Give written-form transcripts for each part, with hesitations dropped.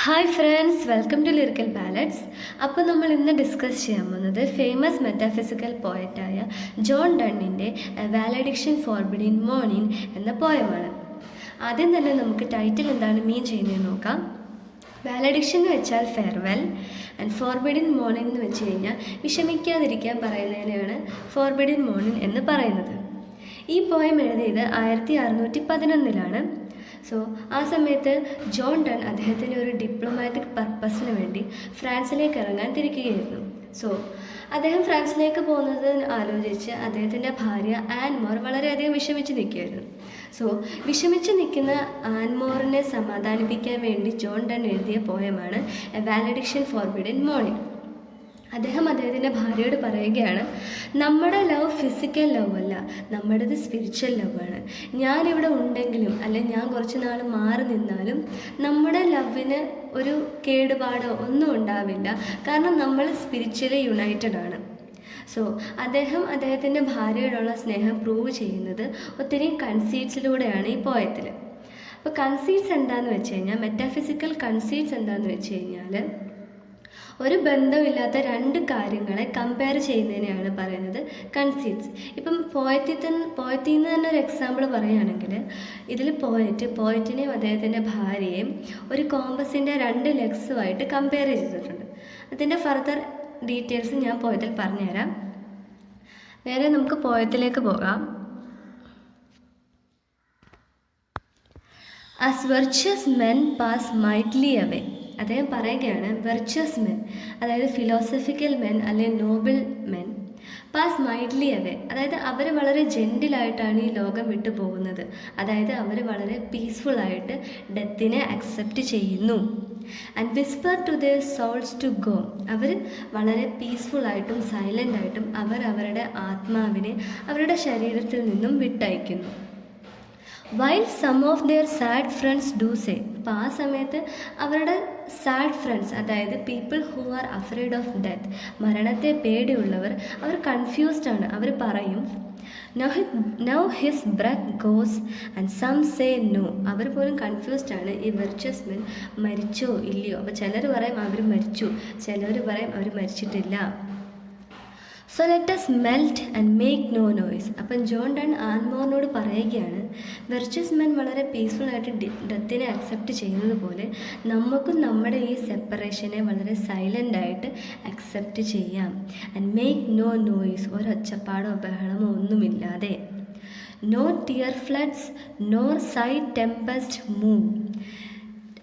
Hi friends, welcome to lyrical ballads. അപ്പോൾ നമ്മൾ ഇന്ന് ഡിസ്കസ് ചെയ്യാൻ പോകുന്നത് ഫേമസ് മെറ്റാഫിസിക്കൽ പോയറ്റായ ജോൺ ഡണ്ണിൻ്റെ വാലഡിക്ഷൻ ഫോർബിഡിൻ മോർണിംഗ് എന്ന പോയമാണ്. ആദ്യം തന്നെ നമുക്ക് ടൈറ്റിൽ എന്താണ് മീൻ ചെയ്യുന്നതെന്ന് നോക്കാം. വാലഡിക്ഷൻ എന്ന് വെച്ചാൽ ഫെയർവെൽ ആൻഡ് ഫോർബിഡിൻ മോർണിംഗ് എന്ന് വെച്ച് കഴിഞ്ഞാൽ വിഷമിക്കാതിരിക്കാൻ പറയുന്നതിനെയാണ് ഫോർബിഡിൻ മോർണിംഗ് എന്ന് പറയുന്നത്. ഈ പോയം എഴുതിയത് 1611-ലാണ്. സോ ആ സമയത്ത് ജോൺ ഡൺ അദ്ദേഹത്തിൻ്റെ ഒരു ഡിപ്ലോമാറ്റിക് പർപ്പസിന് വേണ്ടി ഫ്രാൻസിലേക്ക് ഇറങ്ങാൻ തിരിക്കുകയായിരുന്നു. സോ അദ്ദേഹം ഫ്രാൻസിലേക്ക് പോകുന്നത് ആലോചിച്ച് അദ്ദേഹത്തിൻ്റെ ഭാര്യ ആൻമോർ വളരെയധികം വിഷമിച്ച് നിൽക്കുകയായിരുന്നു. സോ വിഷമിച്ച് നിൽക്കുന്ന ആൻമോറിനെ സമാധാനിപ്പിക്കാൻ വേണ്ടി ജോൺ ഡൺ എഴുതിയ പോയമാണ് എ വാലഡിക്ഷൻ ഫോർബിഡിൻ മോർണിംഗ്. അദ്ദേഹം അദ്ദേഹത്തിൻ്റെ ഭാര്യയോട് പറയുകയാണ്, നമ്മുടെ ലവ് ഫിസിക്കൽ ലവ് അല്ല, നമ്മുടേത് സ്പിരിച്വൽ ലവാണ്. ഞാനിവിടെ ഉണ്ടെങ്കിലും അല്ലെങ്കിൽ ഞാൻ കുറച്ച് നാൾ മാറി നിന്നാലും നമ്മുടെ ലവിന് ഒരു കേടുപാടോ ഒന്നും ഉണ്ടാവില്ല, കാരണം നമ്മൾ സ്പിരിച്വലി യുണൈറ്റഡ് ആണ്. സോ അദ്ദേഹത്തിൻ്റെ ഭാര്യയോടുള്ള സ്നേഹം പ്രൂവ് ചെയ്യുന്നത് ഒത്തിരി കൺസീറ്റ്സിലൂടെയാണ് ഈ പോയത്തിൽ. അപ്പോൾ കൺസീറ്റ്സ് എന്താണെന്ന് വെച്ച് കഴിഞ്ഞാൽ, മെറ്റാഫിസിക്കൽ കൺസീറ്റ്സ് എന്താണെന്ന് വെച്ച് കഴിഞ്ഞാൽ, ഒരു ബന്ധമില്ലാത്ത രണ്ട് കാര്യങ്ങളെ കമ്പയർ ചെയ്യുന്നതിനെയാണ് പറയുന്നത് കൺസീറ്റ്സ്. ഇപ്പം പോയത്തിൽ നിന്ന് തന്നെ ഒരു എക്സാമ്പിൾ പറയുകയാണെങ്കിൽ, ഇതിൽ പോയറ്റിനെയും അദ്ദേഹത്തിൻ്റെ ഭാര്യയെയും ഒരു കോമ്പസിൻ്റെ 2 ലെഗ്സുമായിട്ട് കമ്പയർ ചെയ്തിട്ടുണ്ട്. അതിൻ്റെ ഫർദർ ഡീറ്റെയിൽസ് ഞാൻ പോയത്തിൽ പറഞ്ഞുതരാം. നേരെ നമുക്ക് പോയത്തിലേക്ക് പോകാം. As virtuous men pass mightily away, അദ്ദേഹം പറയുകയാണ്, വെർച്വസ് മെൻ, അതായത് ഫിലോസഫിക്കൽ മെൻ അല്ലെങ്കിൽ Noble men, pass mightily away, അതായത് അവർ വളരെ ജെൻറ്റിലായിട്ടാണ് ഈ ലോകം വിട്ടു പോകുന്നത്. അതായത് അവർ വളരെ പീസ്ഫുള്ളായിട്ട് ഡെത്തിനെ അക്സെപ്റ്റ് ചെയ്യുന്നു. And whisper to their souls to go, അവർ വളരെ പീസ്ഫുള്ളായിട്ടും സൈലൻ്റായിട്ടും അവരുടെ ആത്മാവിനെ അവരുടെ ശരീരത്തിൽ നിന്നും വിട്ടയക്കുന്നു. While some of their sad friends do say, അപ്പോൾ ആ സമയത്ത് അവരുടെ സാഡ് ഫ്രണ്ട്സ്, അതായത് people who are afraid of death, മരണത്തെ പേടിയുള്ളവർ, അവർ കൺഫ്യൂസ്ഡ് ആണ്. അവർ പറയും, now his breath goes and some say no, അവർ പോലും കൺഫ്യൂസ്ഡ് ആണ്. ഈ വെർച്വസ് മെൻ മരിച്ചോ ഇല്ലയോ? അപ്പോൾ ചിലർ പറയും അവർ മരിച്ചു, ചിലർ പറയും അവർ മരിച്ചിട്ടില്ല. So let us melt and make no noise. അപ്പം ജോൺ ഡൺ ആൻമോറിനോട് പറയുകയാണ്, വെർച്വസ് മെൻ വളരെ പീസ്ഫുള്ളായിട്ട് ഡെത്തിനെ അക്സെപ്റ്റ് ചെയ്യുന്നത് പോലെ നമുക്കും നമ്മുടെ ഈ സെപ്പറേഷനെ വളരെ സൈലൻ്റായിട്ട് അക്സെപ്റ്റ് ചെയ്യാം. ആൻഡ് മേക്ക് നോ നോയ്സ്, ഒരൊച്ചപ്പാടോ ബഹളമോ ഒന്നുമില്ലാതെ. No tear floods nor sigh tempest move.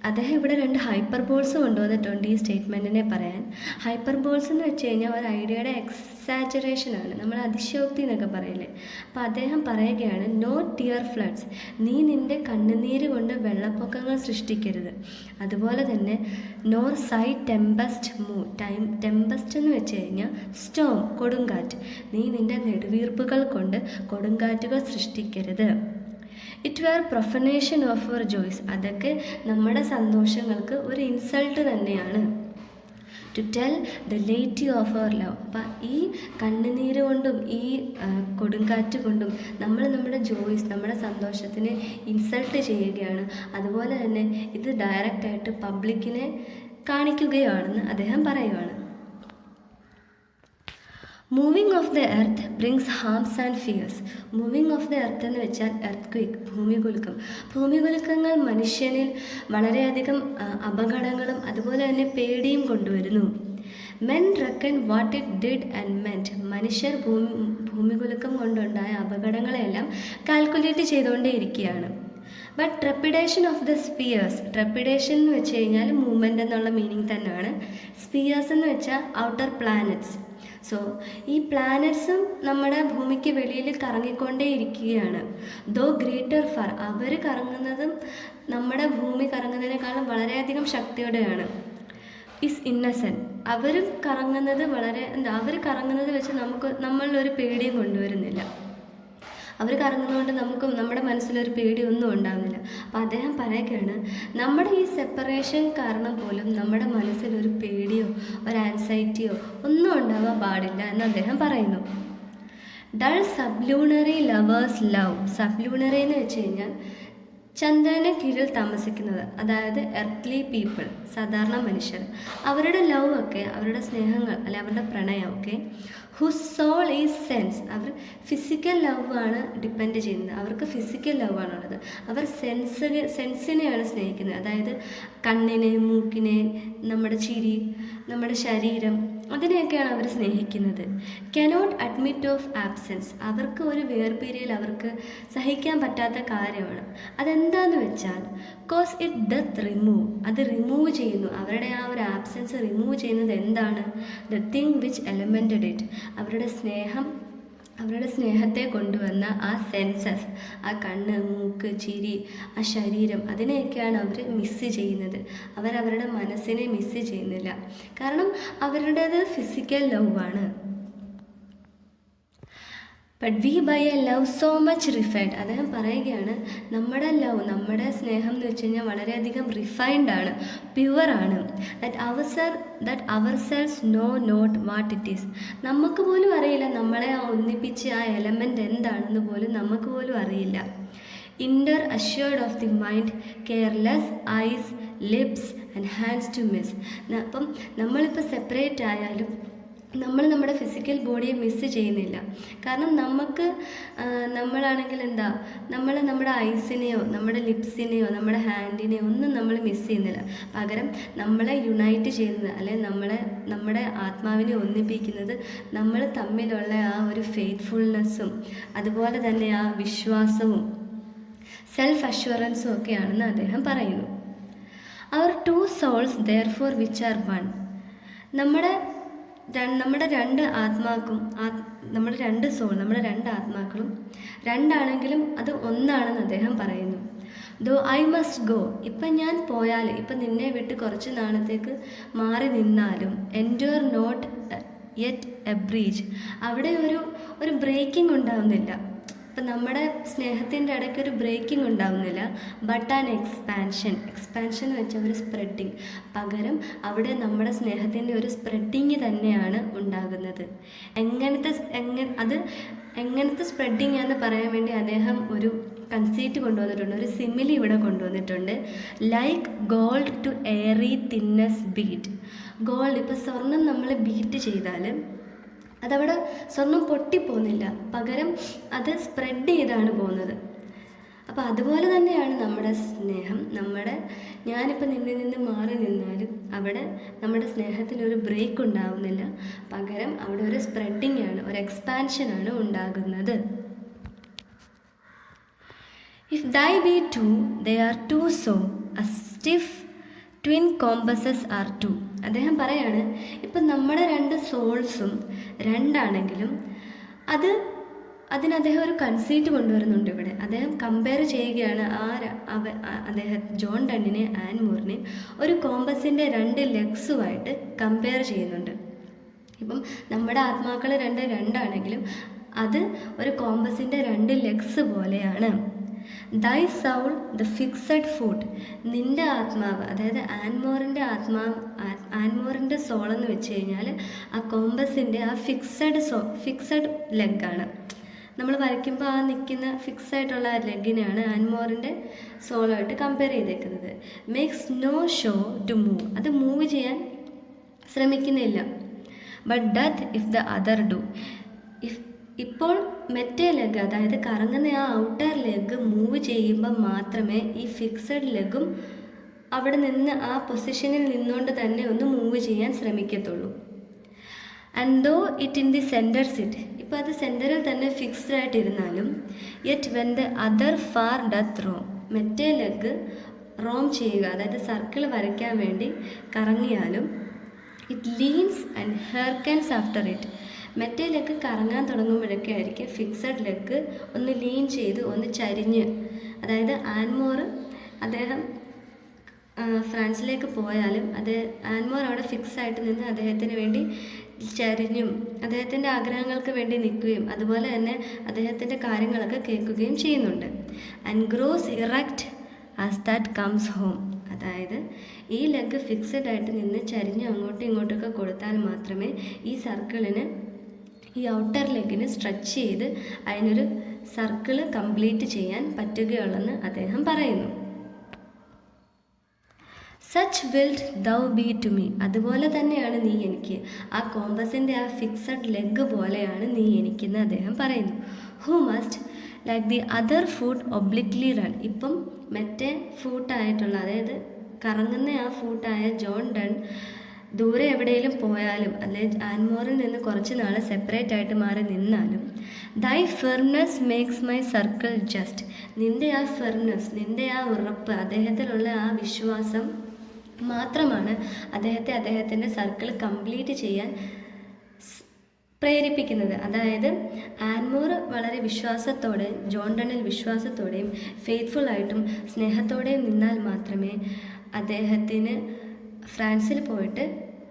അദ്ദേഹം ഇവിടെ 2 ഹൈപ്പർബോൾസ് കൊണ്ടുവന്നിട്ടുണ്ട് ഈ സ്റ്റേറ്റ്മെൻറ്റിനെ പറയാൻ. ഹൈപ്പർബോൾസ് എന്ന് വെച്ച് കഴിഞ്ഞാൽ ഒരു ഐഡിയയുടെ എക്സാജറേഷനാണ്, നമ്മൾ അതിശയോക്തി എന്നൊക്കെ പറയില്ലേ. അപ്പോൾ അദ്ദേഹം പറയുകയാണ്, നോ ടിയർ ഫ്ലഡ്സ്, നീ നിൻ്റെ കണ്ണുനീര് കൊണ്ട് വെള്ളപ്പൊക്കങ്ങൾ സൃഷ്ടിക്കരുത്. അതുപോലെ തന്നെ nor sigh tempest move, tempest എന്ന് വെച്ച് കഴിഞ്ഞാൽ സ്റ്റോം, കൊടുങ്കാറ്റ്, നീ നിൻ്റെ നെടുവീർപ്പുകൾ കൊണ്ട് കൊടുങ്കാറ്റുകൾ സൃഷ്ടിക്കരുത്. It were profanation of our joys, അതൊക്കെ നമ്മുടെ സന്തോഷങ്ങൾക്ക് ഒരു ഇൻസൾട്ട് തന്നെയാണ്. To tell the laity of our love, അപ്പം ഈ കണ്ണുനീര് കൊണ്ടും ഈ കൊടുങ്കാറ്റ് കൊണ്ടും നമ്മൾ നമ്മുടെ ജോയ്സ്, നമ്മുടെ സന്തോഷത്തിനെ ഇൻസൾട്ട് ചെയ്യുകയാണ്. അതുപോലെ തന്നെ ഇത് ഡയറക്റ്റായിട്ട് പബ്ലിക്കിനെ കാണിക്കുകയാണെന്ന് അദ്ദേഹം പറയുകയാണ്. Moving of the earth brings harms and fears. Moving of the earth എന്ന് വെച്ചാൽ എർത്ത് ക്വിക്ക്, ഭൂമികുലുക്കം. ഭൂമികുലുക്കങ്ങൾ മനുഷ്യനിൽ വളരെയധികം അപകടങ്ങളും അതുപോലെ തന്നെ പേടിയും കൊണ്ടുവരുന്നു. Men reckon what it did and meant, മനുഷ്യർ ഭൂമികുലുക്കം കൊണ്ടുണ്ടായ അപകടങ്ങളെല്ലാം കാൽക്കുലേറ്റ് ചെയ്തുകൊണ്ടേയിരിക്കുകയാണ്. But trepidation of the spheres, trepidation എന്ന് വെച്ച് കഴിഞ്ഞാൽ മൂവ്മെൻ്റ് എന്നുള്ള മീനിങ് തന്നെയാണ്. സ്പിയേഴ്സ് എന്ന് വെച്ചാൽ ഔട്ടർ പ്ലാനറ്റ്സ്. സോ ഈ പ്ലാനറ്റ്സും നമ്മുടെ ഭൂമിക്ക് വെളിയിൽ കറങ്ങിക്കൊണ്ടേ ഇരിക്കുകയാണ്. ദോ ഗ്രേറ്റർ ഫാർ, അവർ കറങ്ങുന്നതും നമ്മുടെ ഭൂമി കറങ്ങുന്നതിനേക്കാളും വളരെയധികം ശക്തിയോടെയാണ്. ഈസ് ഇന്നസെൻറ്റ്, അവർ കറങ്ങുന്നത് വെച്ച് നമ്മളിലൊരു പേടിയും കൊണ്ടുവരുന്നില്ല. അവർ കറങ്ങുന്നതുകൊണ്ട് നമ്മുടെ മനസ്സിലൊരു പേടിയൊന്നും ഉണ്ടാകുന്നില്ല. അപ്പോൾ അദ്ദേഹം പറയുകയാണ്, നമ്മുടെ ഈ സെപ്പറേഷൻ കാരണം പോലും നമ്മുടെ മനസ്സിലൊരു പേടിയോ ഒരു ആൻസൈറ്റിയോ ഒന്നും ഉണ്ടാവാൻ പാടില്ല എന്ന് അദ്ദേഹം പറയുന്നു. ഡൾ സബ്ലൂണറി ലവേഴ്സ് ലവ്, സബ്ലൂണറി എന്ന് വെച്ച് കഴിഞ്ഞാൽ ചന്ദ്രന് കീഴിൽ താമസിക്കുന്നത്, അതായത് എർത്ത്ലി പീപ്പിൾ, സാധാരണ മനുഷ്യർ, അവരുടെ ലവ് ഒക്കെ, അവരുടെ സ്നേഹങ്ങൾ അല്ലെ അവരുടെ പ്രണയമൊക്കെ ഹുസ് സോൾ ഈസ് സെൻസ്, അവർ ഫിസിക്കൽ ലവ് ആണ് ഡിപ്പെൻഡ് ചെയ്യുന്നത്, അവർക്ക് ഫിസിക്കൽ ലവ് ആണുള്ളത്, അവർ സെൻസിനെയാണ് സ്നേഹിക്കുന്നത്, അതായത് കണ്ണിനെ, മൂക്കിനെ, നമ്മുടെ ചിരി, നമ്മുടെ ശരീരം, അതിനെയൊക്കെയാണ് അവർ സ്നേഹിക്കുന്നത്. കനോട്ട് അഡ്മിറ്റ് ഓഫ് ആബ്സെൻസ്, അവർക്ക് ഒരു വേർപിരിയൽ അവർക്ക് സഹിക്കാൻ പറ്റാത്ത കാര്യമാണ്. അതെന്താന്ന് വെച്ചാൽ കോസ് ഇറ്റ് ഡത്ത് റിമൂവ്, അത് റിമൂവ് ചെയ്യുന്നു, അവരുടെ ആ ഒരു ആബ്സെൻസ് റിമൂവ് ചെയ്യുന്നത് എന്താണ്? ദ തിങ് വിച്ച് എലമെൻറ്റഡ് ഇറ്റ്, അവരുടെ സ്നേഹത്തെ കൊണ്ടുവന്ന ആ സെൻസസ്, ആ കണ്ണ്, മൂക്ക്, ചിരി, ആ ശരീരം, അതിനെയൊക്കെയാണ് അവർ മിസ്സ് ചെയ്യുന്നത്. അവരവരുടെ മനസ്സിനെ മിസ്സ് ചെയ്യുന്നില്ല, കാരണം അവരുടേത് ഫിസിക്കൽ ലവ് ആണ്. But we by a love so much refined, അദ്ദേഹം പറയുകയാണ് നമ്മുടെ ലവ്, നമ്മുടെ സ്നേഹം എന്ന് വെച്ച് കഴിഞ്ഞാൽ വളരെയധികം റിഫൈൻഡ് ആണ്, പ്യുവറാണ്. That our selves know not what it is, നമുക്ക് പോലും അറിയില്ല നമ്മളെ ഒന്നിപ്പിച്ച് ആ എലമെൻ്റ് എന്താണെന്ന് പോലും നമുക്ക് പോലും അറിയില്ല. Inter assured of the mind, careless eyes, lips and hands to miss. അപ്പം നമ്മളിപ്പോൾ സെപ്പറേറ്റ് ആയാലും നമ്മൾ നമ്മുടെ ഫിസിക്കൽ ബോഡിയെ മിസ്സ് ചെയ്യുന്നില്ല. കാരണം നമ്മളാണെങ്കിൽ എന്താ, നമ്മുടെ ഐസിനെയോ നമ്മുടെ ലിപ്സിനെയോ നമ്മുടെ ഹാൻഡിനെയോ ഒന്നും നമ്മൾ മിസ്സ് ചെയ്യുന്നില്ല. പകരം നമ്മളെ യുണൈറ്റ് ചെയ്യുന്നത്, അല്ലെങ്കിൽ നമ്മുടെ ആത്മാവിനെ ഒന്നിപ്പിക്കുന്നത് നമ്മൾ തമ്മിലുള്ള ആ ഒരു ഫെയ്ത്ത്ഫുൾനെസ്സും അതുപോലെ തന്നെ ആ വിശ്വാസവും സെൽഫ് അഷ്വറൻസും ഒക്കെയാണെന്ന് അദ്ദേഹം പറയുന്നു. Our two souls therefore which are one, നമ്മുടെ രണ്ട് ആത്മാക്കും, നമ്മുടെ രണ്ട് സോൾ, നമ്മുടെ രണ്ട് ആത്മാക്കളും രണ്ടാണെങ്കിലും അത് ഒന്നാണെന്ന് അദ്ദേഹം പറയുന്നു. ദോ ഐ മസ്റ്റ് ഗോ, ഇപ്പം ഞാൻ പോയാൽ, ഇപ്പം നിന്നെ വിട്ട് കുറച്ച് നാളത്തേക്ക് മാറി നിന്നാലും, endure not yet a breach, അവിടെ ഒരു ബ്രേക്കിംഗ് ഉണ്ടാവുന്നില്ല. ഇപ്പം നമ്മുടെ സ്നേഹത്തിൻ്റെ ഇടയ്ക്ക് ഒരു ബ്രേക്കിംഗ് ഉണ്ടാവുന്നില്ല. ബട്ട് ആൻ എക്സ്പാൻഷൻ എന്ന് വെച്ചാൽ ഒരു സ്പ്രെഡിങ്, പകരം അവിടെ നമ്മുടെ സ്നേഹത്തിൻ്റെ ഒരു സ്പ്രെഡിങ് തന്നെയാണ് ഉണ്ടാകുന്നത്. എങ്ങനത്തെ സ്പ്രെഡിങ് ആണെന്ന് പറയാൻ വേണ്ടി അദ്ദേഹം ഒരു കൺസീറ്റ് കൊണ്ടുവന്നിട്ടുണ്ട്, ഒരു സിമിലി ഇവിടെ കൊണ്ടുവന്നിട്ടുണ്ട്. Like gold to airy thinness beat, gold, ഇപ്പോൾ സ്വർണം നമ്മൾ ബീറ്റ് ചെയ്താൽ അതവിടെ സ്വർണം പൊട്ടിപ്പോകുന്നില്ല, പകരം അത് സ്പ്രെഡ് ചെയ്താണ് പോകുന്നത്. അപ്പോൾ അതുപോലെ തന്നെയാണ് നമ്മുടെ സ്നേഹം. ഞാനിപ്പോൾ നിന്നിൽ നിന്ന് മാറി നിന്നാലും അവിടെ നമ്മുടെ സ്നേഹത്തിലൊരു ബ്രേക്ക് ഉണ്ടാവുന്നില്ല, പകരം അവിടെ ഒരു സ്പ്രെഡിങ് ആണ്, ഒരു എക്സ്പാൻഷനാണ് ഉണ്ടാകുന്നത്. If they be two they are two so a stiff twin compasses are two. അദ്ദേഹം പറയാണ്, ഇപ്പം നമ്മുടെ രണ്ട് സോൾസും രണ്ടാണെങ്കിലും അതിന് അദ്ദേഹം ഒരു കൺസീറ്റ് കൊണ്ടുവരുന്നുണ്ട് ഇവിടെ. അദ്ദേഹം കമ്പയർ ചെയ്യുകയാണ് അദ്ദേഹം ജോൺ ഡണ്ണിനെ ആൻ മൂറിനെ ഒരു കോമ്പസിൻ്റെ രണ്ട് ലെഗ്സുമായിട്ട് കമ്പയർ ചെയ്യുന്നുണ്ട്. ഇപ്പം നമ്മുടെ ആത്മാക്കൾ രണ്ടാണെങ്കിലും അത് ഒരു കോമ്പസിൻ്റെ രണ്ട് ലെഗ്സ് പോലെയാണ്. ദൈ സൗൾ ദ ഫിക്സഡ് ഫുഡ്, നിൻ്റെ ആത്മാവ്, അതായത് ആൻമോറിൻ്റെ സോളെന്ന് വെച്ച് കഴിഞ്ഞാൽ ആ കോമ്പസിൻ്റെ ആ ഫിക്സഡ് ലെഗാണ്. നമ്മൾ വരയ്ക്കുമ്പോൾ ആ നിൽക്കുന്ന ഫിക്സായിട്ടുള്ള ആ ലെഗിനെയാണ് ആൻമോറിൻ്റെ സോളായിട്ട് കമ്പയർ ചെയ്തേക്കുന്നത്. Makes no show to move, അത് മൂവ് ചെയ്യാൻ ശ്രമിക്കുന്നില്ല. But doth if the other do, ഇപ്പോൾ മറ്റേ ലെഗ്, അതായത് കറങ്ങുന്ന ആ ഔട്ടർ ലെഗ് മൂവ് ചെയ്യുമ്പോൾ മാത്രമേ ഈ ഫിക്സഡ് ലെഗും അവിടെ നിന്ന് ആ പൊസിഷനിൽ നിന്നുകൊണ്ട് തന്നെ ഒന്ന് മൂവ് ചെയ്യാൻ ശ്രമിക്കത്തുള്ളൂ. And though it in the centre sit, ഇപ്പോൾ അത് സെൻറ്ററിൽ തന്നെ ഫിക്സ്ഡ് ആയിട്ടിരുന്നാലും, yet when the other far doth roam, മറ്റേ ലെഗ് റോം ചെയ്യുക, അതായത് സർക്കിൾ വരയ്ക്കാൻ വേണ്ടി കറങ്ങിയാലും, it leans and hearkens after it, മറ്റേ ലെഗ് കറങ്ങാൻ തുടങ്ങുമ്പോഴൊക്കെ ആയിരിക്കും ഫിക്സഡ് ലെഗ് ഒന്ന് ലീൻ ചെയ്ത് ഒന്ന് ചരിഞ്ഞ്, അതായത് ആൻമോർ അദ്ദേഹം ഫ്രാൻസിലേക്ക് പോയാലും ആൻമോർ അവിടെ ഫിക്സായിട്ട് നിന്ന് അദ്ദേഹത്തിന് വേണ്ടി ചരിഞ്ഞും അദ്ദേഹത്തിൻ്റെ ആഗ്രഹങ്ങൾക്ക് വേണ്ടി നിൽക്കുകയും അതുപോലെ തന്നെ അദ്ദേഹത്തിൻ്റെ കാര്യങ്ങളൊക്കെ കേൾക്കുകയും ചെയ്യുന്നുണ്ട്. And gross erect as that comes home, അതായത് ഈ ലെഗ് ഫിക്സഡ് ആയിട്ട് നിന്ന് ചരിഞ്ഞ് അങ്ങോട്ടും ഇങ്ങോട്ടൊക്കെ കൊടുത്താൽ മാത്രമേ ഈ സർക്കിളിന്, ഈ ഔട്ടർ ലെഗിന് സ്ട്രെച്ച് ചെയ്ത് അതിനൊരു സർക്കിള് കംപ്ലീറ്റ് ചെയ്യാൻ പറ്റുകയുള്ളെന്ന് അദ്ദേഹം പറയുന്നു. Such wilt thou be to me, അതുപോലെ തന്നെയാണ് നീ എനിക്ക്, ആ കോമ്പസിൻ്റെ ആ ഫിക്സഡ് ലെഗ് പോലെയാണ് നീ എനിക്കെന്ന് അദ്ദേഹം പറയുന്നു. Thou must like the other foot obliquely run, ഇപ്പം മറ്റേ ഫൂട്ടായിട്ടുള്ള, അതായത് കറങ്ങുന്ന ആ ഫൂട്ടായ ജോൺ ഡൺ ദൂരെ എവിടെയെങ്കിലും പോയാലും അല്ലെങ്കിൽ ആൻമോറിൽ നിന്ന് കുറച്ച് നാൾ സെപ്പറേറ്റ് ആയിട്ട് മാറി നിന്നാലും ദൈ ഫെർനെസ് മേക്സ് മൈ സർക്കിൾ ജസ്റ്റ്, നിൻ്റെ ആ ഫെർനെസ്, നിൻ്റെ ആ ഉറപ്പ്, അദ്ദേഹത്തിലുള്ള ആ വിശ്വാസം മാത്രമാണ് അദ്ദേഹത്തിൻ്റെ സർക്കിൾ കംപ്ലീറ്റ് ചെയ്യാൻ പ്രേരിപ്പിക്കുന്നത്. അതായത് ആൻമോർ വളരെ വിശ്വാസത്തോടെ, ജോൺ ഡണ്ണിൽ വിശ്വാസത്തോടെയും ഫെയ്ത്ത്ഫുള്ളായിട്ടും സ്നേഹത്തോടെയും നിന്നാൽ മാത്രമേ അദ്ദേഹത്തിന് ഫ്രാൻസിൽ പോയിട്ട്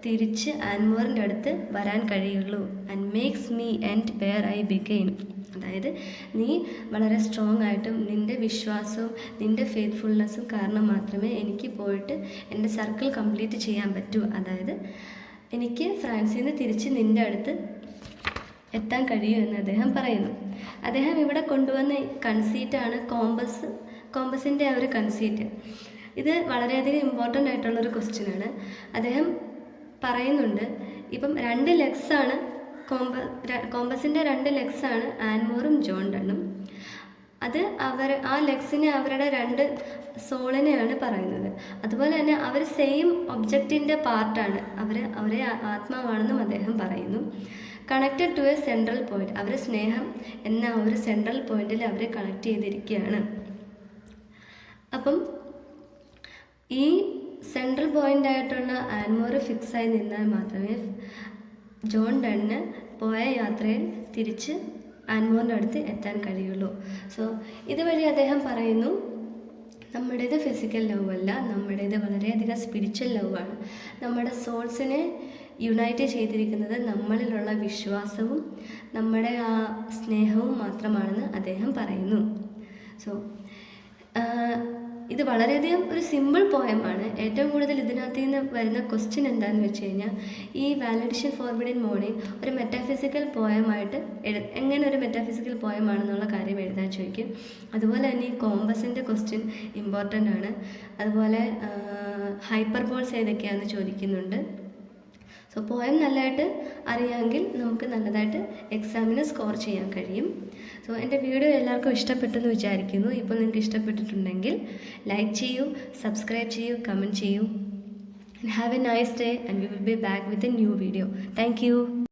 തിരിച്ച് ആൻമോറിൻ്റെ അടുത്ത് വരാൻ കഴിയുള്ളൂ. And makes me end where I ബിഗെയിൻ, അതായത് നീ വളരെ സ്ട്രോങ് ആയിട്ടും നിൻ്റെ വിശ്വാസവും നിൻ്റെ ഫെയ്ത്ത്ഫുൾനെസ്സും കാരണം മാത്രമേ എനിക്ക് പോയിട്ട് എൻ്റെ സർക്കിൾ കംപ്ലീറ്റ് ചെയ്യാൻ പറ്റൂ, അതായത് എനിക്ക് ഫ്രാൻസിൽ നിന്ന് തിരിച്ച് നിൻ്റെ അടുത്ത് എത്താൻ കഴിയുമെന്ന് അദ്ദേഹം പറയുന്നു. അദ്ദേഹം ഇവിടെ കൊണ്ടുവന്ന കൺസീറ്റാണ് കോമ്പസിൻ്റെ ആ ഒരു കൺസീറ്റ്. ഇത് വളരെയധികം ഇമ്പോർട്ടൻ്റ് ആയിട്ടുള്ളൊരു ക്വസ്റ്റ്യനാണ്. അദ്ദേഹം പറയുന്നുണ്ട്, ഇപ്പം 2 ലെഗ്സാണ് കോമ്പസിൻ്റെ 2 ലെഗ്സാണ് ആൻമോറും ജോൺ ഡണ്ണും. അത് ആ ലെഗ്സിനെ അവരുടെ 2 സോളിനെയാണ് പറയുന്നത്. അതുപോലെ തന്നെ അവർ സെയിം ഒബ്ജക്റ്റിൻ്റെ പാർട്ടാണ്, അവരെ ആത്മാവാണെന്നും അദ്ദേഹം പറയുന്നു. Connected to a central point, അവർ സ്നേഹം എന്ന ഒരു സെൻട്രൽ പോയിന്റിൽ അവരെ കണക്ട് ചെയ്തിരിക്കുകയാണ്. അപ്പം ഈ സെൻട്രൽ പോയിൻ്റായിട്ടുള്ള ആൻമോർ ഫിക്സായി നിന്നാൽ മാത്രമേ ജോൺ ഡണ്ണിന് പോയ യാത്രയിൽ തിരിച്ച് ആൻമോറിൻ്റെ അടുത്ത് എത്താൻ കഴിയുള്ളൂ. സോ ഇതുവഴി അദ്ദേഹം പറയുന്നു, നമ്മുടേത് ഫിസിക്കൽ ലവ് അല്ല, നമ്മുടേത് വളരെയധികം സ്പിരിച്വൽ ലവാണ്. നമ്മുടെ സോൾസിനെ യുണൈറ്റ് ചെയ്തിരിക്കുന്നത് നമ്മളിലുള്ള വിശ്വാസവും നമ്മുടെ ആ സ്നേഹവും മാത്രമാണെന്ന് അദ്ദേഹം പറയുന്നു. സോ ഇത് വളരെയധികം ഒരു സിമ്പിൾ പോയമാണ്. ഏറ്റവും കൂടുതൽ ഇതിനകത്ത് നിന്ന് വരുന്ന ക്വസ്റ്റ്യൻ എന്താണെന്ന് വെച്ച് കഴിഞ്ഞാൽ, ഈ വാലഡിഷൻ ഫോർബിഡിൻ മോർണിംഗ് ഒരു മെറ്റാഫിസിക്കൽ പോയമായിട്ട് എങ്ങനെ ഒരു മെറ്റാഫിസിക്കൽ പോയമാണെന്നുള്ള കാര്യം എഴുതാൻ ചോദിക്കും. അതുപോലെ തന്നെ ഈ കോമ്പസിൻ്റെ ക്വസ്റ്റ്യൻ ഇമ്പോർട്ടൻ്റ് ആണ്. അതുപോലെ ഹൈപ്പർബോൾസ് ഏതൊക്കെയാണെന്ന് ചോദിക്കുന്നുണ്ട്. സോ പോയം നല്ലതായിട്ട് അറിയാമെങ്കിൽ നമുക്ക് നല്ലതായിട്ട് എക്സാമിന് സ്കോർ ചെയ്യാൻ കഴിയും. സോ എൻ്റെ വീഡിയോ എല്ലാവർക്കും ഇഷ്ടപ്പെട്ടെന്ന് വിചാരിക്കുന്നു. ഇപ്പോൾ നിങ്ങൾക്ക് ഇഷ്ടപ്പെട്ടിട്ടുണ്ടെങ്കിൽ ലൈക്ക് ചെയ്യൂ, സബ്സ്ക്രൈബ് ചെയ്യൂ, കമൻറ്റ് ചെയ്യൂ. And have A nice day and we will be back with a new video. Thank you.